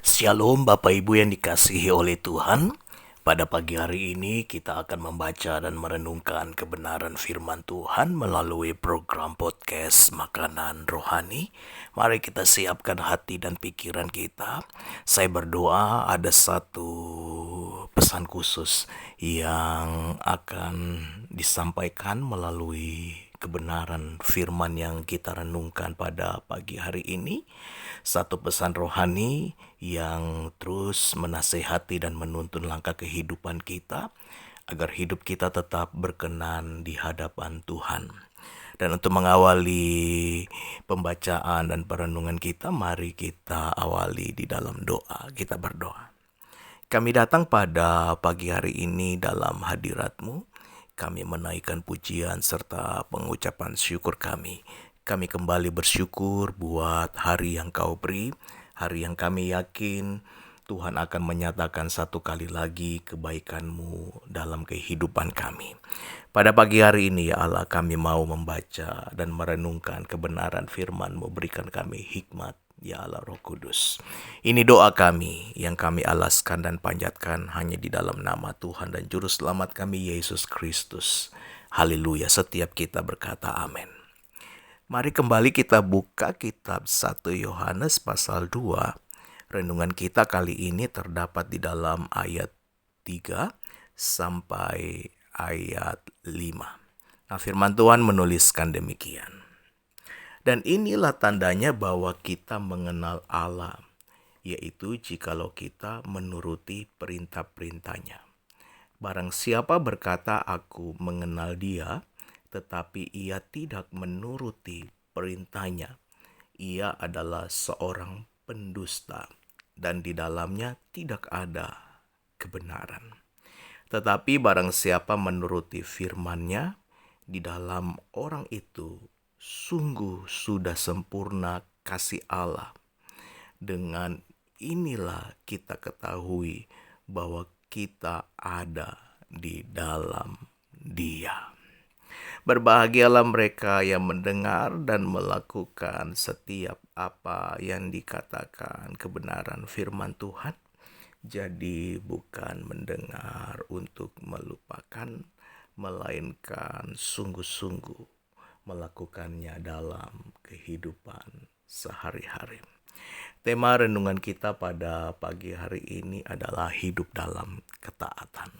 Shalom Bapak Ibu yang dikasihi oleh Tuhan. Pada pagi hari ini kita akan membaca dan merenungkan kebenaran firman Tuhan melalui program podcast Makanan Rohani. Mari kita siapkan hati dan pikiran kita. Saya berdoa ada satu pesan khusus yang akan disampaikan melalui kebenaran firman yang kita renungkan pada pagi hari ini. Satu pesan rohani yang terus menasehati dan menuntun langkah kehidupan kita agar hidup kita tetap berkenan di hadapan Tuhan. Dan untuk mengawali pembacaan dan perenungan kita, mari kita awali di dalam doa. Kita berdoa. Kami datang pada pagi hari ini dalam hadirat-Mu. Kami menaikkan pujian serta pengucapan syukur kami. Kami kembali bersyukur buat hari yang Kau beri, hari yang kami yakin Tuhan akan menyatakan satu kali lagi kebaikan-Mu dalam kehidupan kami. Pada pagi hari ini ya Allah, kami mau membaca dan merenungkan kebenaran firman-Mu. Berikan kami hikmat ya Allah Roh Kudus. Ini doa kami yang kami alaskan dan panjatkan hanya di dalam nama Tuhan dan Juru Selamat kami Yesus Kristus. Haleluya, setiap kita berkata amin. Mari kembali kita buka kitab 1 Yohanes pasal 2. Renungan kita kali ini terdapat di dalam ayat 3 sampai ayat 5. Nah, firman Tuhan menuliskan demikian. Dan inilah tandanya bahwa kita mengenal Allah, yaitu jikalau kita menuruti perintah-perintahnya. Barang siapa berkata, "Aku mengenal Dia," tetapi ia tidak menuruti perintahnya, ia adalah seorang pendusta, dan di dalamnya tidak ada kebenaran. Tetapi barang siapa menuruti firman-Nya, di dalam orang itu sungguh sudah sempurna kasih Allah. Dengan inilah kita ketahui bahwa kita ada di dalam Dia. Berbahagialah mereka yang mendengar dan melakukan setiap apa yang dikatakan kebenaran firman Tuhan. Jadi bukan mendengar untuk melupakan, melainkan sungguh-sungguh melakukannya dalam kehidupan sehari-hari. Tema renungan kita pada pagi hari ini adalah hidup dalam ketaatan.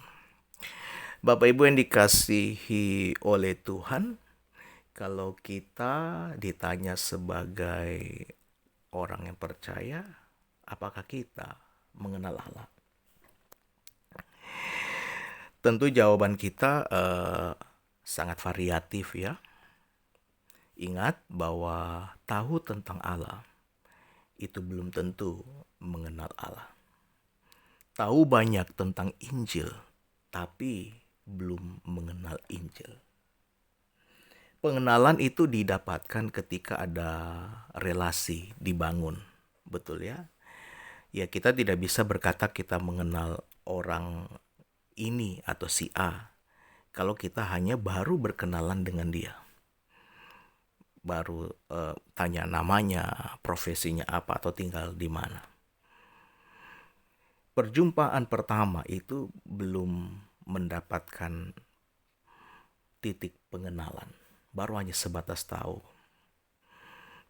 Bapak Ibu yang dikasihi oleh Tuhan, kalau kita ditanya sebagai orang yang percaya, apakah kita mengenal Allah? Tentu jawaban kita sangat variatif ya. Ingat bahwa tahu tentang Allah itu belum tentu mengenal Allah. Tahu banyak tentang Injil, tapi belum mengenal Injil. Pengenalan itu didapatkan ketika ada relasi dibangun, betul ya? Ya, kita tidak bisa berkata kita mengenal orang ini atau si A kalau kita hanya baru berkenalan dengan dia. Baru tanya namanya, profesinya apa, atau tinggal di mana. Perjumpaan pertama itu belum mendapatkan titik pengenalan, baru hanya sebatas tahu.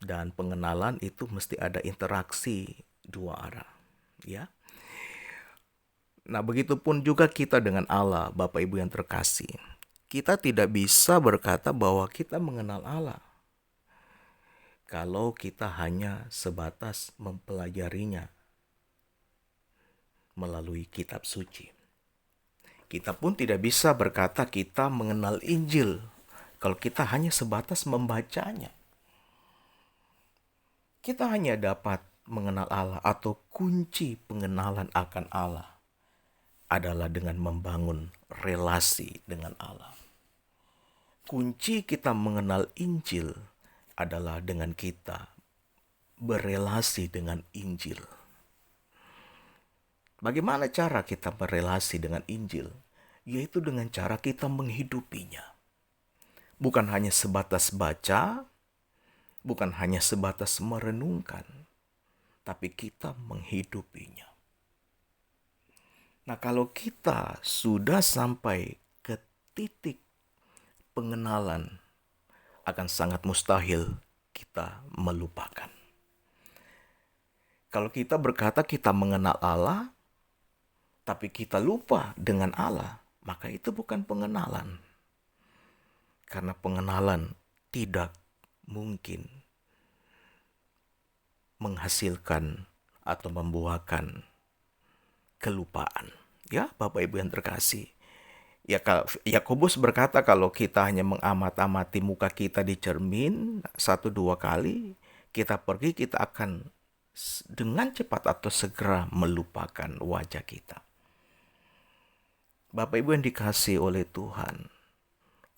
Dan pengenalan itu mesti ada interaksi dua arah, ya. Nah, begitupun juga kita dengan Allah, Bapak Ibu yang terkasih. Kita tidak bisa berkata bahwa kita mengenal Allah kalau kita hanya sebatas mempelajarinya melalui kitab suci. Kita pun tidak bisa berkata kita mengenal Injil kalau kita hanya sebatas membacanya. Kita hanya dapat mengenal Allah atau kunci pengenalan akan Allah adalah dengan membangun relasi dengan Allah. Kunci kita mengenal Injil adalah dengan kita berelasi dengan Injil. Bagaimana cara kita berelasi dengan Injil? Yaitu dengan cara kita menghidupinya. Bukan hanya sebatas baca, bukan hanya sebatas merenungkan, tapi kita menghidupinya. Nah, kalau kita sudah sampai ke titik pengenalan, akan sangat mustahil kita melupakan. Kalau kita berkata kita mengenal Allah, tapi kita lupa dengan Allah, maka itu bukan pengenalan. Karena pengenalan tidak mungkin menghasilkan atau membuahkan kelupaan. Ya, Bapak Ibu yang terkasih. Ya, Yakobus berkata kalau kita hanya mengamat-amati muka kita di cermin 1-2 kali, kita pergi, kita akan dengan cepat atau segera melupakan wajah kita. Bapak Ibu yang dikasihi oleh Tuhan,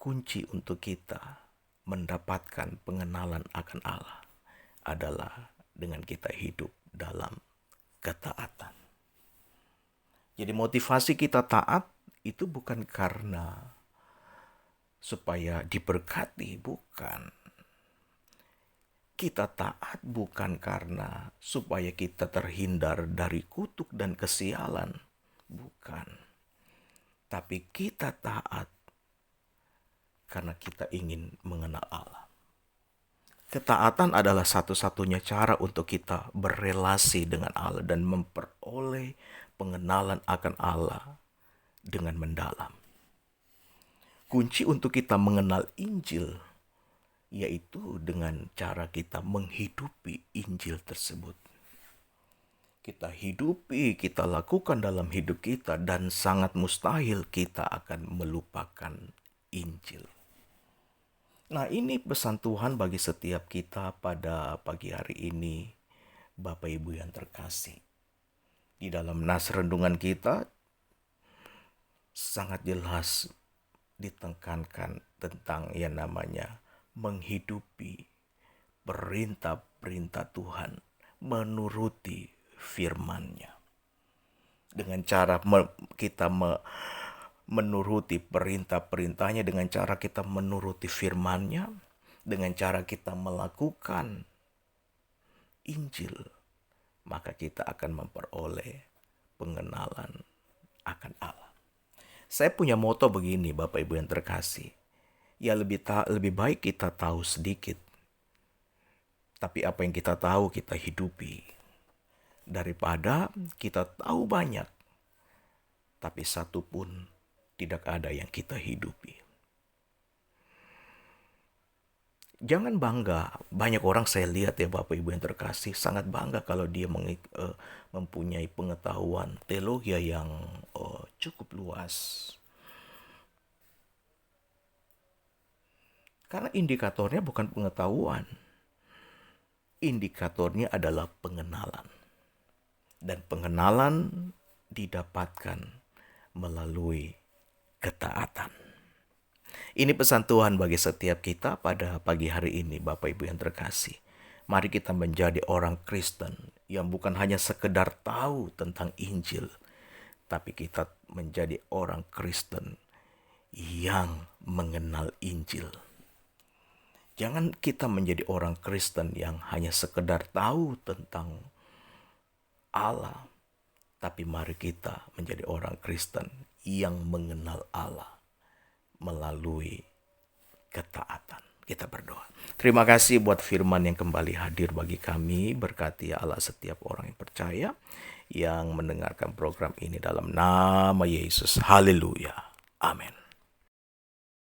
kunci untuk kita mendapatkan pengenalan akan Allah adalah dengan kita hidup dalam ketaatan. Jadi motivasi kita taat itu bukan karena supaya diberkati, bukan. Kita taat bukan karena supaya kita terhindar dari kutuk dan kesialan, bukan. Tapi kita taat karena kita ingin mengenal Allah. Ketaatan adalah satu-satunya cara untuk kita berelasi dengan Allah dan memperoleh pengenalan akan Allah dengan mendalam. Kunci untuk kita mengenal Injil yaitu dengan cara kita menghidupi Injil tersebut. Kita hidupi, kita lakukan dalam hidup kita, dan sangat mustahil kita akan melupakan Injil. Nah, ini pesan Tuhan bagi setiap kita pada pagi hari ini, Bapak Ibu yang terkasih. Di dalam nas renungan kita, sangat jelas ditekankan tentang yang namanya menghidupi perintah-perintah Tuhan, menuruti firman-Nya. Dengan cara kita menuruti perintah-perintahnya, dengan cara kita menuruti firman-Nya, dengan cara kita melakukan Injil, maka kita akan memperoleh pengenalan akan Allah. Saya punya moto begini, Bapak Ibu yang terkasih. Ya, lebih baik kita tahu sedikit, tapi apa yang kita tahu kita hidupi, daripada kita tahu banyak, tapi satu pun tidak ada yang kita hidupi. Jangan bangga. Banyak orang saya lihat ya Bapak Ibu yang terkasih, sangat bangga kalau dia mempunyai pengetahuan teologi yang cukup luas. Karena indikatornya bukan pengetahuan. Indikatornya adalah pengenalan. Dan pengenalan didapatkan melalui ketaatan. Ini pesan Tuhan bagi setiap kita pada pagi hari ini, Bapak Ibu yang terkasih. Mari kita menjadi orang Kristen yang bukan hanya sekedar tahu tentang Injil, tapi kita menjadi orang Kristen yang mengenal Injil. Jangan kita menjadi orang Kristen yang hanya sekedar tahu tentang Allah, tapi mari kita menjadi orang Kristen yang mengenal Allah melalui ketaatan. Kita berdoa. Terima kasih buat firman yang kembali hadir bagi kami. Berkati ya Allah setiap orang yang percaya yang mendengarkan program ini dalam nama Yesus. Haleluya. Amin.